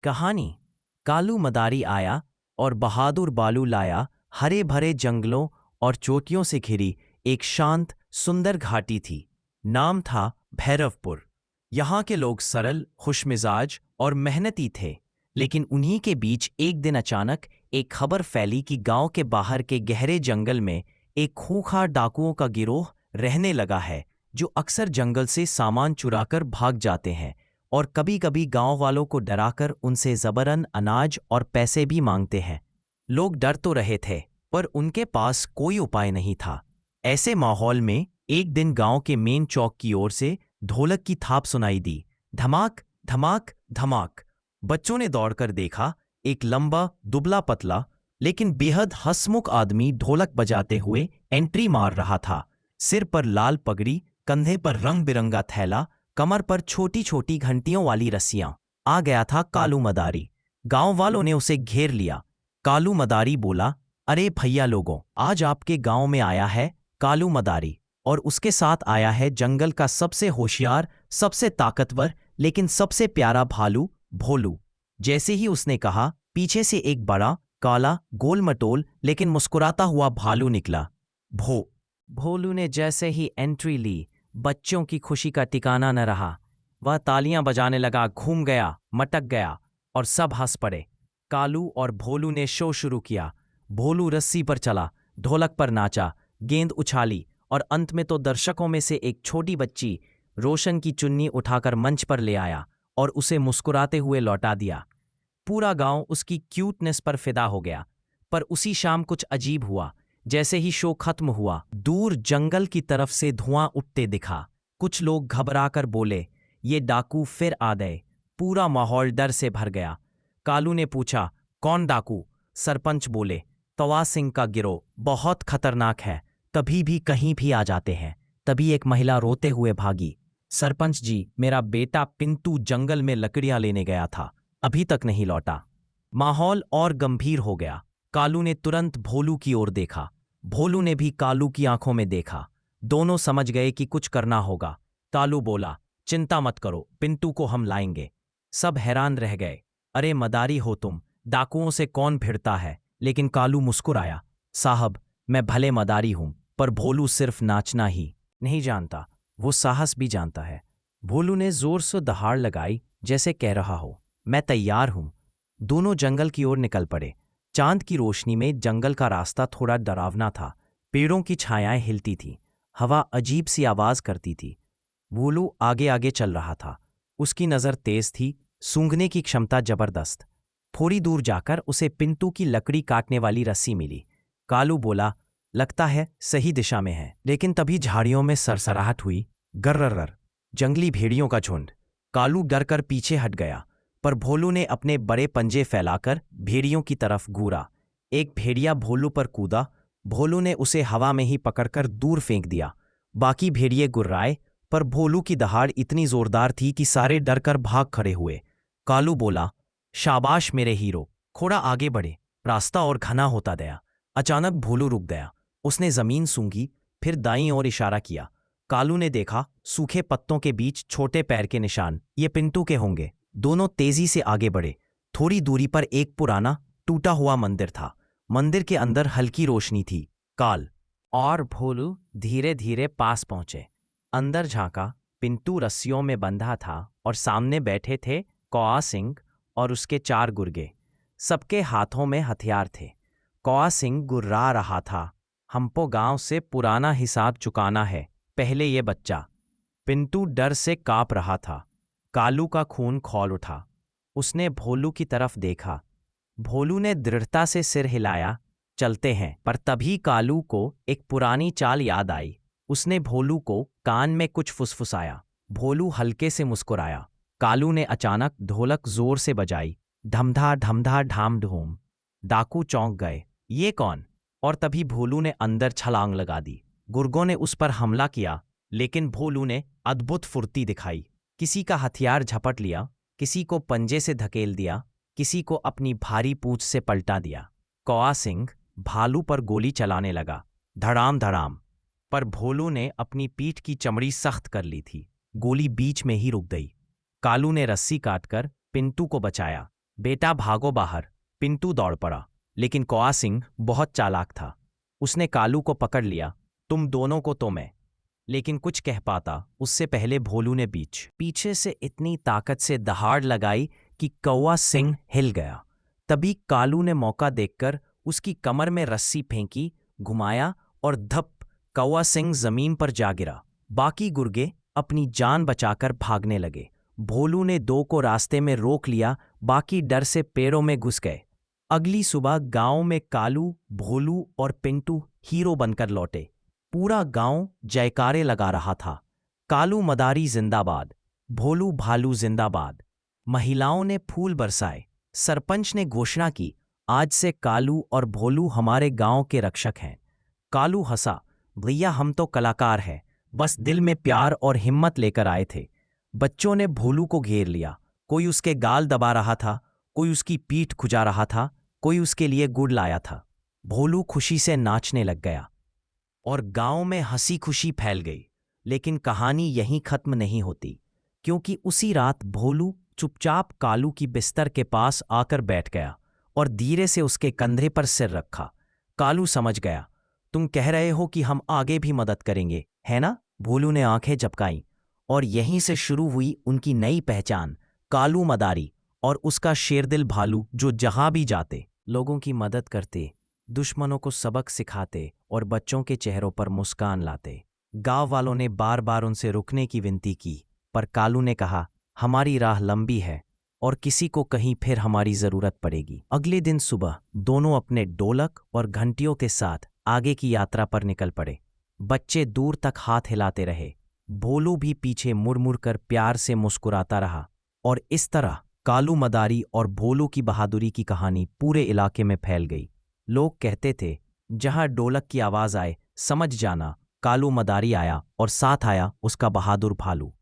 कहानी। कालू मदारी आया और बहादुर बालू लाया। हरे भरे जंगलों और चोटियों से घिरी एक शांत सुंदर घाटी थी। नाम था भैरवपुर। यहाँ के लोग सरल, खुशमिजाज और मेहनती थे। लेकिन उन्हीं के बीच एक दिन अचानक एक खबर फैली कि गांव के बाहर के गहरे जंगल में एक खूंखार डाकुओं का गिरोह रहने लगा है, जो अक्सर जंगल से सामान चुराकर भाग जाते हैं और कभी-कभी गांव वालों को डराकर उनसे जबरन अनाज और पैसे भी मांगते हैं। लोग डर तो रहे थे, पर उनके पास कोई उपाय नहीं था। ऐसे माहौल में एक दिन गांव के मेन चौक की ओर से ढोलक की थाप सुनाई दी। धमाक धमाक धमाक। बच्चों ने दौड़कर देखा। एक लंबा, दुबला पतला लेकिन बेहद हंसमुख आदमी ढोलक बजाते हुए एंट्री मार रहा था। सिर पर लाल पगड़ी, कंधे पर रंग बिरंगा थैला, कमर पर छोटी छोटी घंटियों वाली रस्सियां। आ गया था कालू मदारी। गांव वालों ने उसे घेर लिया। कालू मदारी बोला, अरे भैया लोगों, आज आपके गांव में आया है कालू मदारी, और उसके साथ आया है जंगल का सबसे होशियार, सबसे ताकतवर लेकिन सबसे प्यारा भालू भोलू। जैसे ही उसने कहा, पीछे से एक बड़ा, काला, गोल-मटोल लेकिन मुस्कुराता हुआ भालू निकला। भोलू ने जैसे ही एंट्री ली, बच्चों की खुशी का ठिकाना न रहा। वह तालियां बजाने लगा, घूम गया, मटक गया और सब हंस पड़े। कालू और भोलू ने शो शुरू किया। भोलू रस्सी पर चला, ढोलक पर नाचा, गेंद उछाली और अंत में तो दर्शकों में से एक छोटी बच्ची रोशन की चुन्नी उठाकर मंच पर ले आया और उसे मुस्कुराते हुए लौटा दिया। पूरा गांव उसकी क्यूटनेस पर फिदा हो गया। पर उसी शाम कुछ अजीब हुआ। जैसे ही शो खत्म हुआ, दूर जंगल की तरफ से धुआं उठते दिखा। कुछ लोग घबराकर बोले, ये डाकू फिर आ गए। पूरा माहौल डर से भर गया। कालू ने पूछा, कौन डाकू? सरपंच बोले, तवा सिंह का गिरोह बहुत खतरनाक है, कभी भी कहीं भी आ जाते हैं। तभी एक महिला रोते हुए भागी, सरपंच जी, मेरा बेटा पिंटू जंगल में लकड़ियां लेने गया था, अभी तक नहीं लौटा। माहौल और गंभीर हो गया। कालू ने तुरंत भोलू की ओर देखा। भोलू ने भी कालू की आंखों में देखा। दोनों समझ गए कि कुछ करना होगा। कालू बोला, चिंता मत करो, पिंटू को हम लाएंगे। सब हैरान रह गए। अरे मदारी हो तुम, डाकुओं से कौन भिड़ता है? लेकिन कालू मुस्कुराया, साहब, मैं भले मदारी हूं, पर भोलू सिर्फ नाचना ही नहीं जानता, वो साहस भी जानता है। भोलू ने जोर से दहाड़ लगाई, जैसे कह रहा हो, मैं तैयार हूं। दोनों जंगल की ओर निकल पड़े। चांद की रोशनी में जंगल का रास्ता थोड़ा डरावना था। पेड़ों की छायाएं हिलती थीं, हवा अजीब सी आवाज करती थी। भोलू आगे आगे चल रहा था। उसकी नजर तेज थी, सूंघने की क्षमता जबरदस्त। थोड़ी दूर जाकर उसे पिंटू की लकड़ी काटने वाली रस्सी मिली। कालू बोला, लगता है सही दिशा में है। लेकिन तभी झाड़ियों में सरसराहट हुई। गर्रर, जंगली भेड़ियों का झुंड। कालू डरकर पीछे हट गया, पर भोलू ने अपने बड़े पंजे फैलाकर भेड़ियों की तरफ घूरा। एक भेड़िया भोलू पर कूदा। भोलू ने उसे हवा में ही पकड़कर दूर फेंक दिया। बाकी भेड़िए गुर्राए, पर भोलू की दहाड़ इतनी जोरदार थी कि सारे डरकर भाग खड़े हुए। कालू बोला, शाबाश मेरे हीरो, थोड़ा आगे बढ़े। रास्ता और घना होता गया। अचानक भोलू रुक गया। उसने जमीन सूंघी, फिर दाईं ओर इशारा किया। कालू ने देखा, सूखे पत्तों के बीच छोटे पैर के निशान। ये पिंटू के होंगे। दोनों तेजी से आगे बढ़े। थोड़ी दूरी पर एक पुराना, टूटा हुआ मंदिर था। मंदिर के अंदर हल्की रोशनी थी। काल और भोलू धीरे धीरे पास पहुंचे। अंदर झांका। पिंटू रस्सियों में बंधा था और सामने बैठे थे कौआ सिंह और उसके 4 गुर्गे। सबके हाथों में हथियार थे। कौआ सिंह गुर्रा रहा था, हमको गांव से पुराना हिसाब चुकाना है, पहले ये बच्चा। पिंटू डर से कांप रहा था। कालू का खून खौल उठा। उसने भोलू की तरफ देखा। भोलू ने दृढ़ता से सिर हिलाया, चलते हैं। पर तभी कालू को एक पुरानी चाल याद आई। उसने भोलू को कान में कुछ फुसफुसाया। भोलू हल्के से मुस्कुराया। कालू ने अचानक ढोलक जोर से बजाई, ढमढा ढमढा ढाम ढूम। डाकू चौंक गए, ये कौन? और तभी भोलू ने अंदर छलांग लगा दी। गुर्गों ने उस पर हमला किया, लेकिन भोलू ने अद्भुत फुर्ती दिखाई। किसी का हथियार झपट लिया, किसी को पंजे से धकेल दिया, किसी को अपनी भारी पूंछ से पलटा दिया। कौआ सिंह भालू पर गोली चलाने लगा, धड़ाम धड़ाम। पर भोलू ने अपनी पीठ की चमड़ी सख्त कर ली थी। गोली बीच में ही रुक गई। कालू ने रस्सी काटकर पिंटू को बचाया, बेटा भागो बाहर। पिंटू दौड़ पड़ा, लेकिन कौआ सिंह बहुत चालाक था। उसने कालू को पकड़ लिया। तुम दोनों को तो मैं, लेकिन कुछ कह पाता उससे पहले भोलू ने पीछे से इतनी ताकत से दहाड़ लगाई कि कौआ सिंह हिल गया। तभी कालू ने मौका देखकर उसकी कमर में रस्सी फेंकी, घुमाया और धप, कौआ सिंह जमीन पर जा गिरा। बाकी गुर्गे अपनी जान बचाकर भागने लगे। भोलू ने दो को रास्ते में रोक लिया, बाकी डर से पेड़ों में घुस गए। अगली सुबह गांव में कालू, भोलू और पिंटू हीरो बनकर लौटे। पूरा गांव जयकारे लगा रहा था। कालू मदारी जिंदाबाद, भोलू भालू जिंदाबाद। महिलाओं ने फूल बरसाए। सरपंच ने घोषणा की, आज से कालू और भोलू हमारे गांव के रक्षक हैं। कालू हंसा, भैया हम तो कलाकार हैं, बस दिल में प्यार और हिम्मत लेकर आए थे। बच्चों ने भोलू को घेर लिया। कोई उसके गाल दबा रहा था, कोई उसकी पीठ खुजा रहा था, कोई उसके लिए गुड़ लाया था। भोलू खुशी से नाचने लग गया और गांव में हंसी खुशी फैल गई। लेकिन कहानी यहीं खत्म नहीं होती, क्योंकि उसी रात भोलू चुपचाप कालू की बिस्तर के पास आकर बैठ गया और धीरे से उसके कंधे पर सिर रखा। कालू समझ गया, तुम कह रहे हो कि हम आगे भी मदद करेंगे, है ना? भोलू ने आंखें झपकाईं और यहीं से शुरू हुई उनकी नई पहचान, कालू मदारी और उसका शेरदिल भालू, जो जहां भी जाते लोगों की मदद करते, दुश्मनों को सबक सिखाते और बच्चों के चेहरों पर मुस्कान लाते। गांव वालों ने बार बार उनसे रुकने की विनती की, पर कालू ने कहा, हमारी राह लंबी है और किसी को कहीं फिर हमारी जरूरत पड़ेगी। अगले दिन सुबह दोनों अपने ढोलक और घंटियों के साथ आगे की यात्रा पर निकल पड़े। बच्चे दूर तक हाथ हिलाते रहे, भोलू भी पीछे मुड़ मुड़ कर प्यार से मुस्कुराता रहा। और इस तरह कालू मदारी और भोलू की बहादुरी की कहानी पूरे इलाके में फैल गई। लोग कहते थे, जहां ढोलक की आवाज आए समझ जाना कालू मदारी आया और साथ आया उसका बहादुर भालू।